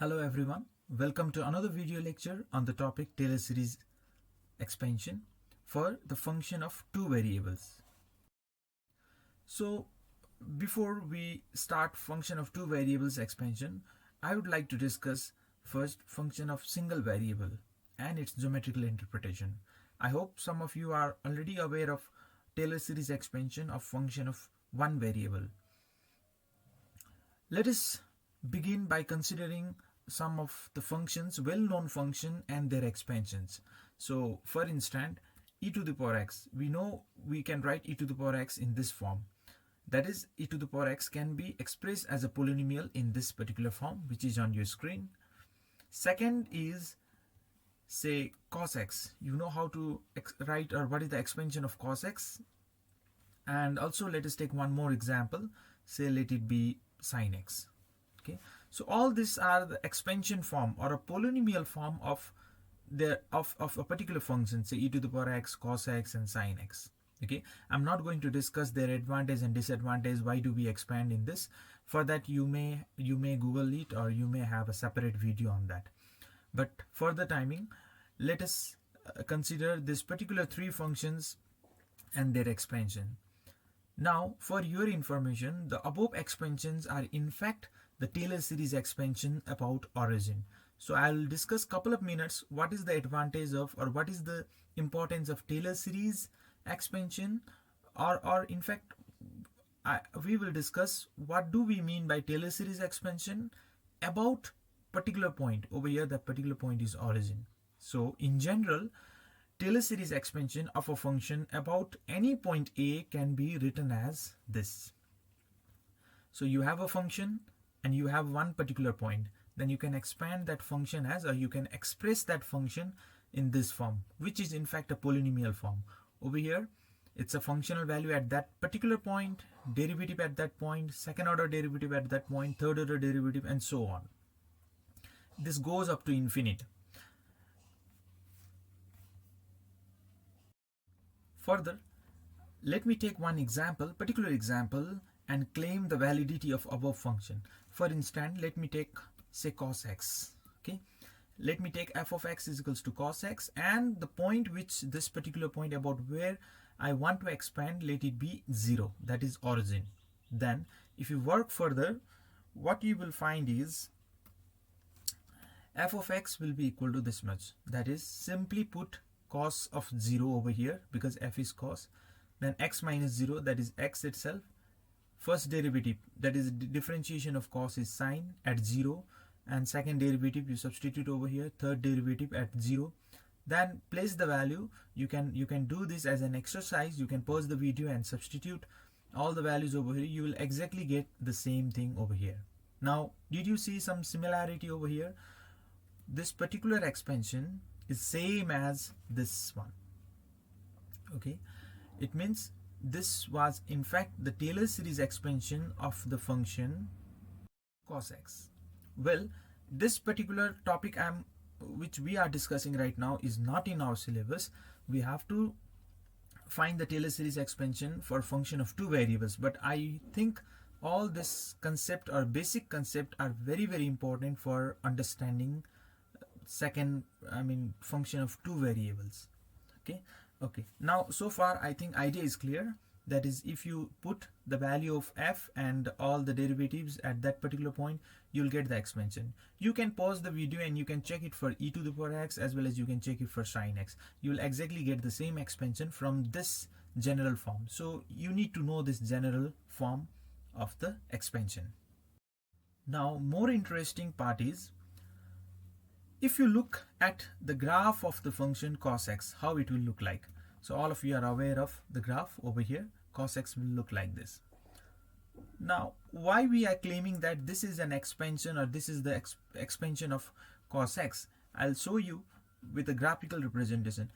Hello everyone, welcome to another video lecture on the topic Taylor series expansion for the function of two variables. So before we start function of two variables expansion, I would like to discuss first function of single variable and its geometrical interpretation. I hope some of you are already aware of Taylor series expansion of function of one variable. Let us begin by considering some of the functions, well-known function and their expansions. So for instance, e to the power x, we know we can write e to the power x in this form. That is, e to the power x can be expressed as a polynomial in this particular form, which is on your screen. Second is, say, cos x. You know how to write or what is the expansion of cos x. And also let us take one more example. Say let it be sin x. Okay, so all these are the expansion form or a polynomial form of a particular function, say e to the power x, cos x and sin x. Okay, I'm not going to discuss their advantage and disadvantage. Why do we expand in this? For that you may Google it, or you may have a separate video on that. But for the timing, let us consider this particular three functions and their expansion. Now, for your information, the above expansions are in fact the Taylor series expansion about origin. So I'll discuss couple of minutes what is the advantage of, or what is the importance of Taylor series expansion, or in fact we will discuss what do we mean by Taylor series expansion about particular point. Over here that particular point is origin. So in general, Taylor series expansion of a function about any point A can be written as this. So you have a function and you have one particular point, then you can expand that function as, or you can express that function in this form, which is in fact a polynomial form. Over here it's a functional value at that particular point, derivative at that point, second order derivative at that point, third order derivative, and so on. This goes up to infinite. Further, let me take one example, particular example, and claim the validity of above function. For instance, let me take, say, cos x. Okay, let me take f of x is equals to cos x, and the point which this particular point about where I want to expand, let it be 0, that is origin. Then if you work further, what you will find is f of x will be equal to this much. That is, simply put cos of 0 over here because f is cos, then x minus 0, that is x itself. First derivative, that is differentiation of cos, is sine at 0, and second derivative you substitute over here, third derivative at 0. Then place the value. You can do this as an exercise. You can pause the video and substitute all the values over here. You will exactly get the same thing over here. Now, did you see some similarity over here? This particular expansion is same as this one. Okay, it means this was in fact the Taylor series expansion of the function cos x. Well, this particular topic which we are discussing right now is not in our syllabus. We have to find the Taylor series expansion for function of two variables, but I think all this concept or basic concept are very important for understanding function of two variables. Okay, now so far I think idea is clear. That is, if you put the value of f and all the derivatives at that particular point, you'll get the expansion. You can pause the video and you can check it for e to the power x, as well as you can check it for sin x. You will exactly get the same expansion from this general form. So you need to know this general form of the expansion. Now, more interesting part is, if you look at the graph of the function cos x, how it will look like. So all of you are aware of the graph over here. Cos x will look like this. Now, why we are claiming that this is an expansion, or this is the expansion of cos x? I'll show you with a graphical representation.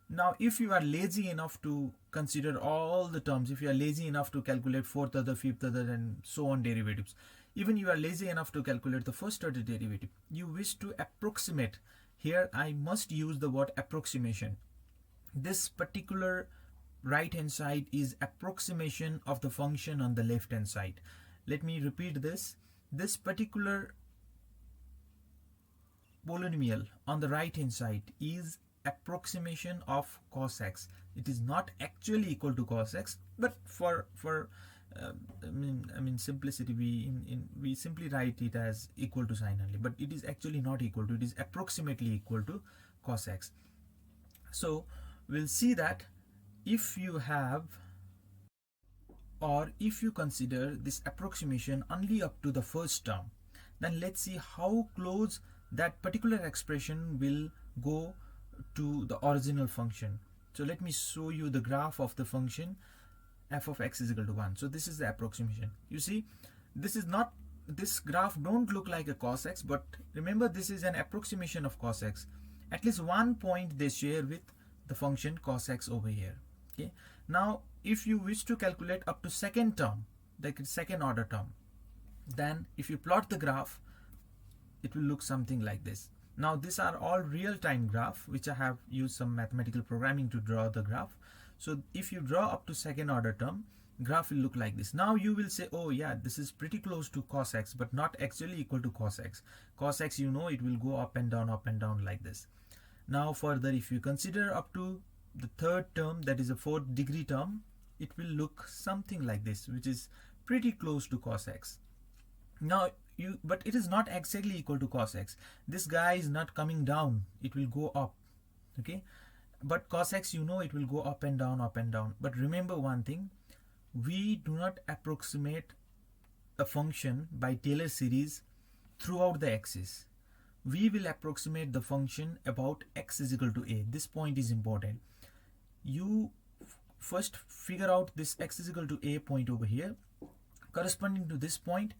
Now, if you are lazy enough to consider all the terms, if you are lazy enough to calculate fourth order, fifth order, and so on derivatives, even you are lazy enough to calculate the first order derivative, you wish to approximate. Here I must use the word approximation. This particular right hand side is approximation of the function on the left hand side. Let me repeat this. This particular polynomial on the right hand side is approximation of cos x. It is not actually equal to cos x, but for simplicity, we simply write it as equal to sign only, but it is actually not equal to, it is approximately equal to cos x. So we'll see that if you have, or if you consider this approximation only up to the first term, then let's see how close that particular expression will go to the original function. So let me show you the graph of the function f of x is equal to 1. So this is the approximation. You see, this is not, this graph don't look like a cos x, but remember this is an approximation of cos x. At least one point they share with the function cos x over here. Okay. Now if you wish to calculate up to second term, like second order term, then if you plot the graph, it will look something like this. Now these are all real-time graph which I have used some mathematical programming to draw the graph. So if you draw up to second order term, graph will look like this. Now you will say, oh yeah, this is pretty close to cos x, but not actually equal to cos x. Cos x, you know, it will go up and down like this. Now further, if you consider up to the third term, that is a fourth degree term, it will look something like this, which is pretty close to cos x. Now but it is not exactly equal to cos x. This guy is not coming down, it will go up. Okay, but cos x, you know, it will go up and down. But remember one thing, we do not approximate a function by Taylor series throughout the axis. We will approximate the function about x is equal to a. This point is important. You first figure out this x is equal to a point over here. Corresponding to this point,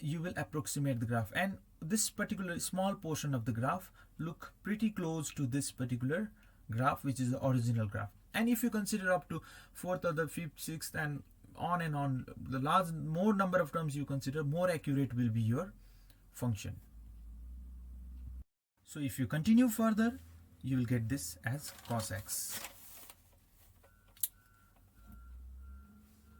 you will approximate the graph, and this particular small portion of the graph look pretty close to this particular graph, which is the original graph. And if you consider up to fourth or the fifth, sixth, and on, the large more number of terms you consider, more accurate will be your function. So if you continue further, you will get this as cos x.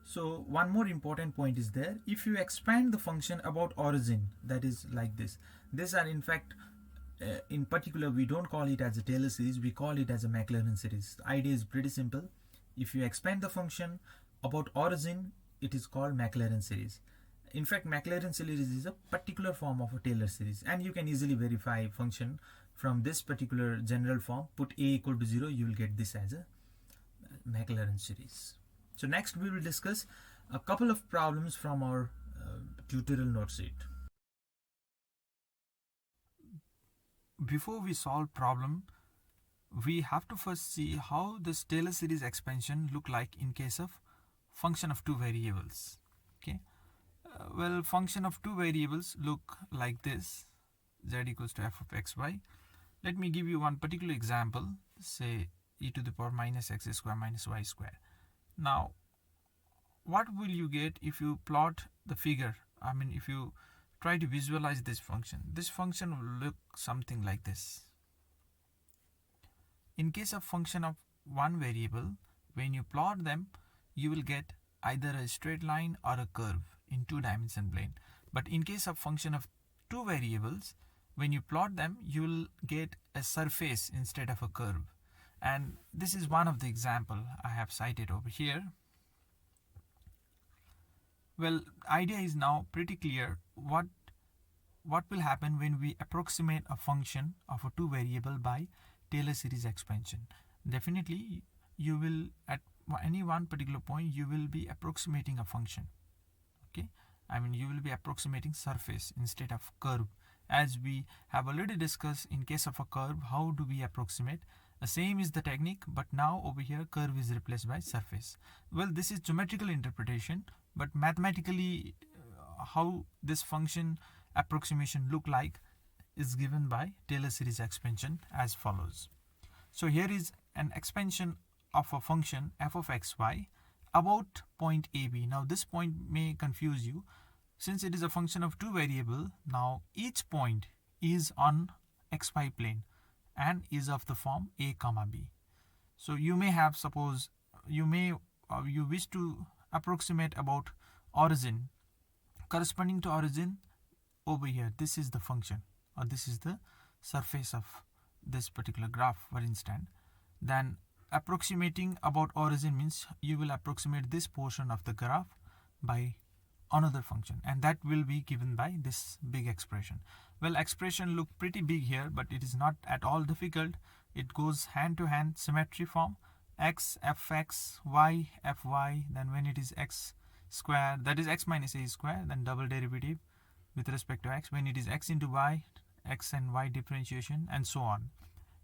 So one more important point is there. If you expand the function about origin, that is like this. These are in fact, in particular, we don't call it as a Taylor series, we call it as a Maclaurin series. The idea is pretty simple. If you expand the function about origin, it is called Maclaurin series. In fact, Maclaurin series is a particular form of a Taylor series, and you can easily verify function from this particular general form. Put a equal to 0, you will get this as a Maclaurin series. So next we will discuss a couple of problems from our tutorial note sheet. Before we solve problem, we have to first see how this Taylor series expansion look like in case of function of two variables. Okay, well, function of two variables look like this: z equals to f of xy. Let me give you one particular example, say e to the power minus x square minus y square. Now, what will you get if you plot the figure? I mean, if you try to visualize this function will look something like this. In case of function of one variable, when you plot them, you will get either a straight line or a curve in two-dimensional plane. But in case of function of two variables, when you plot them, you will get a surface instead of a curve. And this is one of the example I have cited over here. Well, idea is now pretty clear. What will happen when we approximate a function of a two variable by Taylor series expansion? Definitely, you will at any one particular point you will be approximating a function. Okay, I mean, you will be approximating surface instead of curve. As we have already discussed, in case of a curve, how do we approximate? The same is the technique, but now over here curve is replaced by surface. Well, this is geometrical interpretation, but mathematically how this function approximation look like is given by Taylor series expansion as follows. So here is an expansion of a function f of xy about point AB. Now this point may confuse you. Since it is a function of two variable, now each point is on xy plane and is of the form a comma b. So you may have, suppose you wish to approximate about origin. Corresponding to origin over here, this is the function, or this is the surface of this particular graph, for instance, then approximating about origin means you will approximate this portion of the graph by another function, and that will be given by this big expression. Well, expression look pretty big here, but it is not at all difficult. It goes hand to hand symmetry form: x fx, y fy, then when it is x square, that is x minus a square, then double derivative with respect to x. When it is x into y, x and y differentiation, and so on.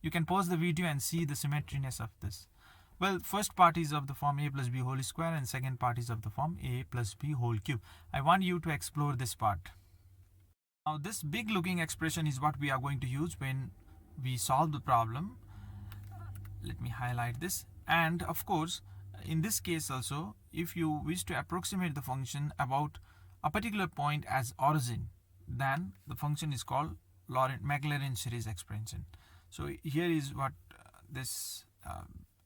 You can pause the video and see the symmetriness of this. Well, first part is of the form a plus b whole square, and second part is of the form a plus b whole cube. I want you to explore this part. Now this big looking expression is what we are going to use when we solve the problem. Let me highlight this. And of course, in this case also, if you wish to approximate the function about a particular point as origin, then the function is called Maclaurin series expansion. So here is what this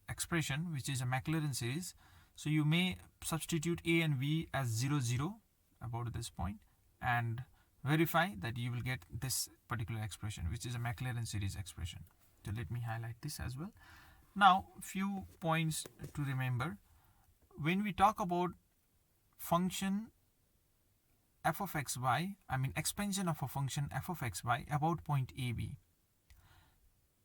expression, which is a Maclaurin series. So you may substitute a and b as 0 0 about this point and verify that you will get this particular expression, which is a Maclaurin series expression. So let me highlight this as well. Now few points to remember. When we talk about function f of xy, I mean expansion of a function f of xy about point AB,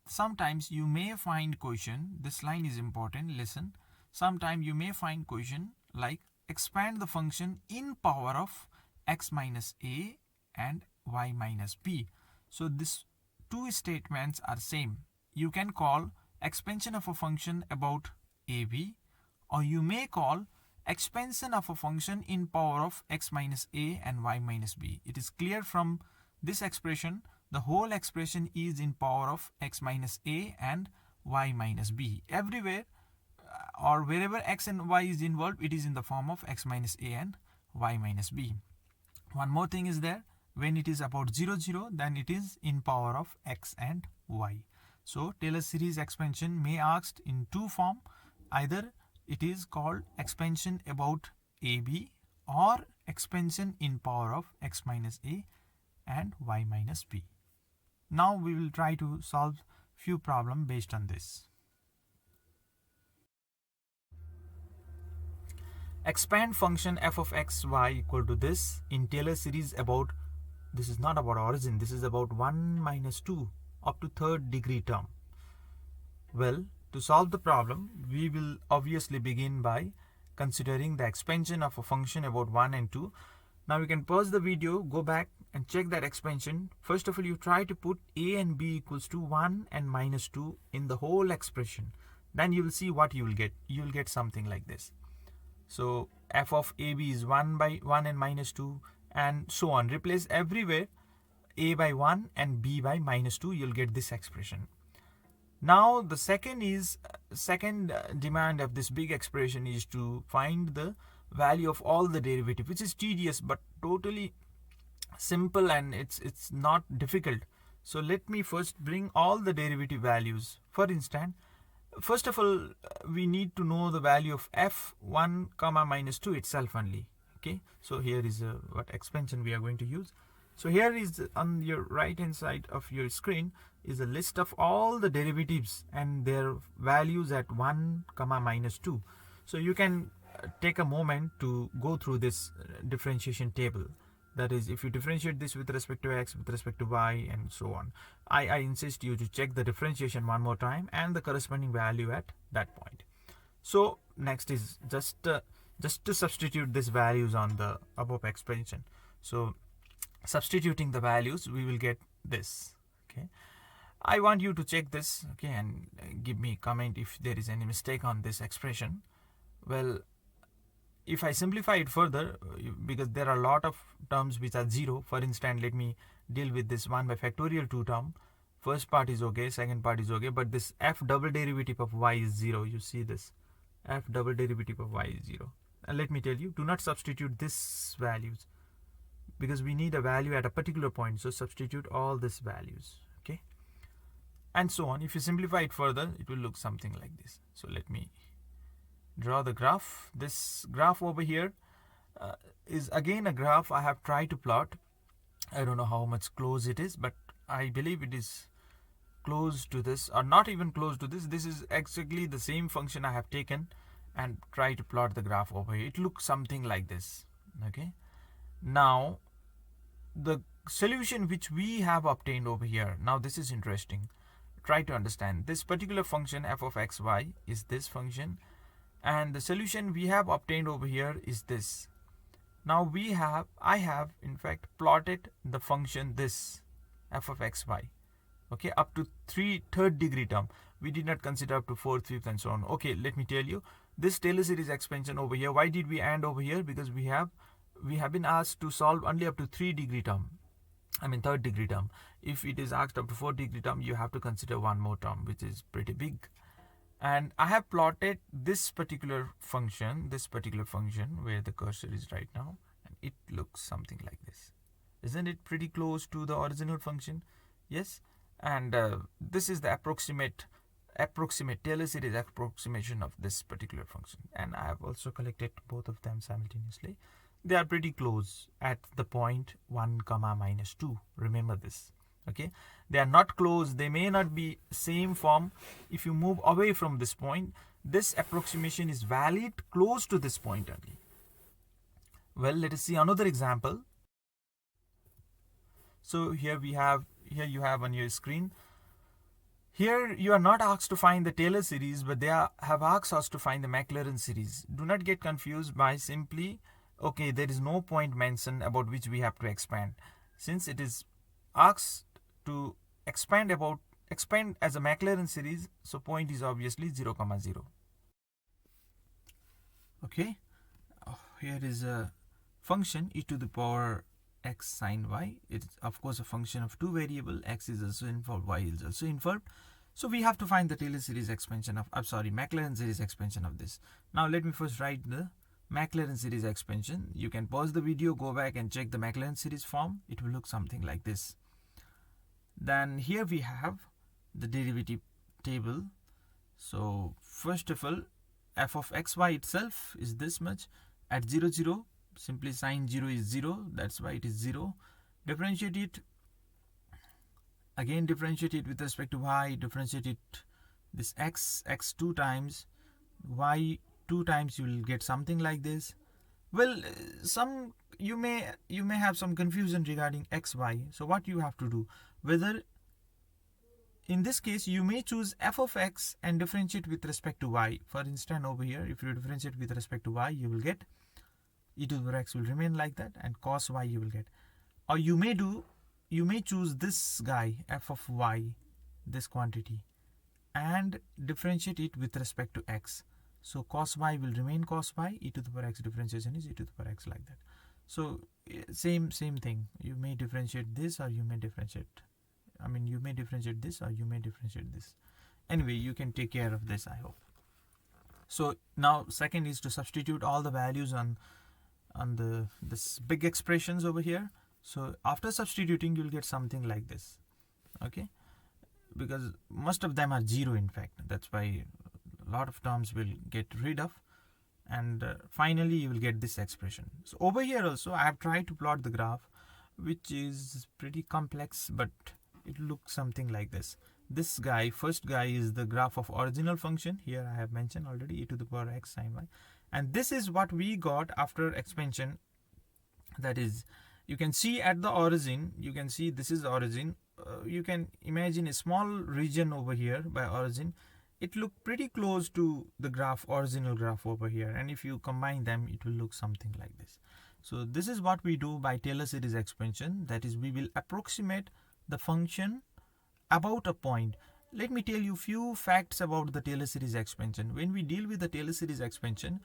sometimes you may find question, this line is important, listen. Sometimes you may find question like expand the function in power of x minus a and y minus b. So these two statements are same. You can call expansion of a function about ab, or you may call expansion of a function in power of x minus a and y minus b. It is clear from this expression, the whole expression is in power of x minus a and y minus b. Everywhere or wherever x and y is involved, it is in the form of x minus a and y minus b. One more thing is there, when it is about 0 0, then it is in power of x and y. So Taylor series expansion may asked in two form. Either it is called expansion about AB or expansion in power of x minus a and y minus b. Now we will try to solve few problems based on this. Expand function f of x y equal to this in Taylor series about, this is not about origin, this is about 1 minus 2 up to third degree term. Well, to solve the problem, we will obviously begin by considering the expansion of a function about 1 and 2. Now you can pause the video, go back and check that expansion. First of all, you try to put a and b equals to 1 and minus 2 in the whole expression. Then you will see what you will get. You will get something like this. So f of ab is 1 by 1 and minus 2 and so on. Replace everywhere a by 1 and b by minus 2. You'll get this expression. Now the second demand of this big expression is to find the value of all the derivative, which is tedious but totally simple, and it's not difficult. So let me first bring all the derivative values. For instance, first of all, we need to know the value of f1 comma minus 2 itself only. Okay, so here is what expansion we are going to use. So here is on your right hand side of your screen is a list of all the derivatives and their values at 1 comma minus 2. So you can take a moment to go through this differentiation table. That is, if you differentiate this with respect to x, with respect to y, and so on. I insist you to check the differentiation one more time and the corresponding value at that point. So next is just to substitute these values on the above expansion. So substituting the values, we will get this. Okay, I want you to check this, okay, and give me a comment if there is any mistake on this expression. Well, if I simplify it further, because there are a lot of terms which are 0. For instance, let me deal with this 1 by factorial 2 term. First part is okay, second part is okay, but this f double derivative of y is 0. You see this, f double derivative of y is 0. And let me tell you, do not substitute these values, because we need a value at a particular point. So substitute all these values, okay, and so on. If you simplify it further, it will look something like this. So let me draw the graph. This graph over here is again a graph I have tried to plot. I don't know how much close it is, but I believe it is close to this, or not even close to this. This is exactly the same function I have taken and try to plot the graph over here. It looks something like this. Okay, now the solution which we have obtained over here, now this is interesting. Try to understand this particular function f of xy is this function, and the solution we have obtained over here is this. Now I have in fact plotted the function this f of xy, okay, up to third degree term. We did not consider up to fourth, fifth, and so on. Okay, let me tell you, this Taylor series expansion over here, why did we end over here? Because we have been asked to solve only up to third degree term. If it is asked up to fourth degree term, you have to consider one more term, which is pretty big. And I have plotted this particular function where the cursor is right now, and it looks something like this. Isn't it pretty close to the original function? Yes. And this is the approximate Taylor series approximation of this particular function, and I have also collected both of them simultaneously. They are pretty close at the point 1 comma minus 2. Remember this. Okay, they are not close, they may not be same form. If you move away from this point, this approximation is valid close to this point only. Well, let us see another example. So here you have on your screen, here you are not asked to find the Taylor series, but they have asked us to find the Maclaurin series. Do not get confused by simply, okay, there is no point mentioned about which we have to expand. Since it is asked to expand as a Maclaurin series, so point is obviously 0, 0. Okay, here is a function e to the power x sine y. It is of course a function of two variable, x is also involved, y is also involved. So we have to find the Taylor series expansion of Maclaurin series expansion of this. Now let me first write the Maclaurin series expansion. You can pause the video, go back and check the Maclaurin series form. It will look something like this. Then here we have the derivative table. So first of all, f of xy itself is this much. At 0, 0, simply sine 0 is 0, that's why it is 0. Differentiate it, again differentiate it with respect to y, differentiate it this x 2 times, y 2 times, you will get something like this. Well, you may have some confusion regarding xy. So what you have to do, whether in this case you may choose f of x and differentiate with respect to y. For instance, over here, if you differentiate with respect to y, you will get e to the power x will remain like that, and cos y you will get. Or you may choose this guy f of y, this quantity, and differentiate it with respect to x. So cos y will remain cos y, e to the power x differentiation is e to the power x, like that. So same thing. You may differentiate this, or you may differentiate this, or you may differentiate this. Anyway, you can take care of this, I hope. So now second is to substitute all the values on this big expressions over here. So after substituting, you'll get something like this. Okay, because most of them are 0 in fact, that's why a lot of terms will get rid of, and finally you will get this expression. So over here also I have tried to plot the graph, which is pretty complex, but it looks something like this. This guy, first guy, is the graph of original function. Here I have mentioned already, e to the power x sine y, and this is what we got after expansion. That is, you can see at the origin, you can see this is the origin. You can imagine a small region over here by origin. It looked pretty close to the original graph over here, and if you combine them, it will look something like this. So this is what we do by Taylor series expansion. That is, we will approximate the function about a point. Let me tell you few facts about the Taylor series expansion. When we deal with the Taylor series expansion,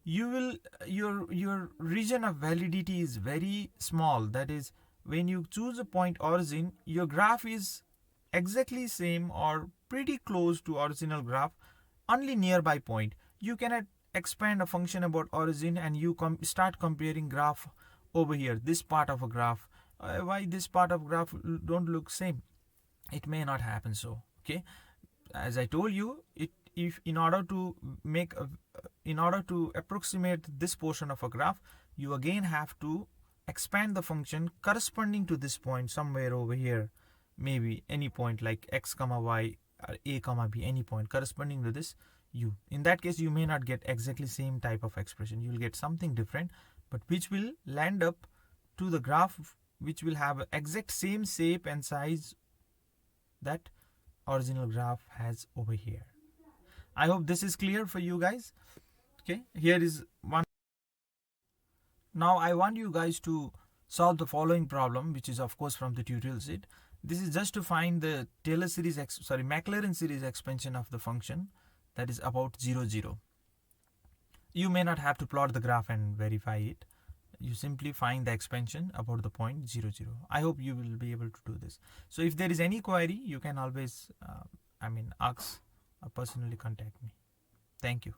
your region of validity is very small. That is, when you choose a point origin, your graph is exactly same or pretty close to original graph, only nearby point. You cannot expand a function about origin and you start comparing graph over here, this part of a graph. Why this part of graph don't look same? It may not happen so. Okay, as I told you, in order to approximate this portion of a graph, you again have to expand the function corresponding to this point somewhere over here. maybe any point like x comma y or a comma b, any point corresponding to this u. In that case, you may not get exactly same type of expression. You will get something different, but which will land up to the graph which will have exact same shape and size that original graph has over here. I hope this is clear for you guys. Okay, here is one. Now I want you guys to solve the following problem, which is of course from the tutorial sheet. This is just to find the Taylor series, Maclaurin series expansion of the function that is about 0, 0. You may not have to plot the graph and verify it. You simply find the expansion about the point 0, 0. I hope you will be able to do this. So if there is any query, you can always, ask or personally contact me. Thank you.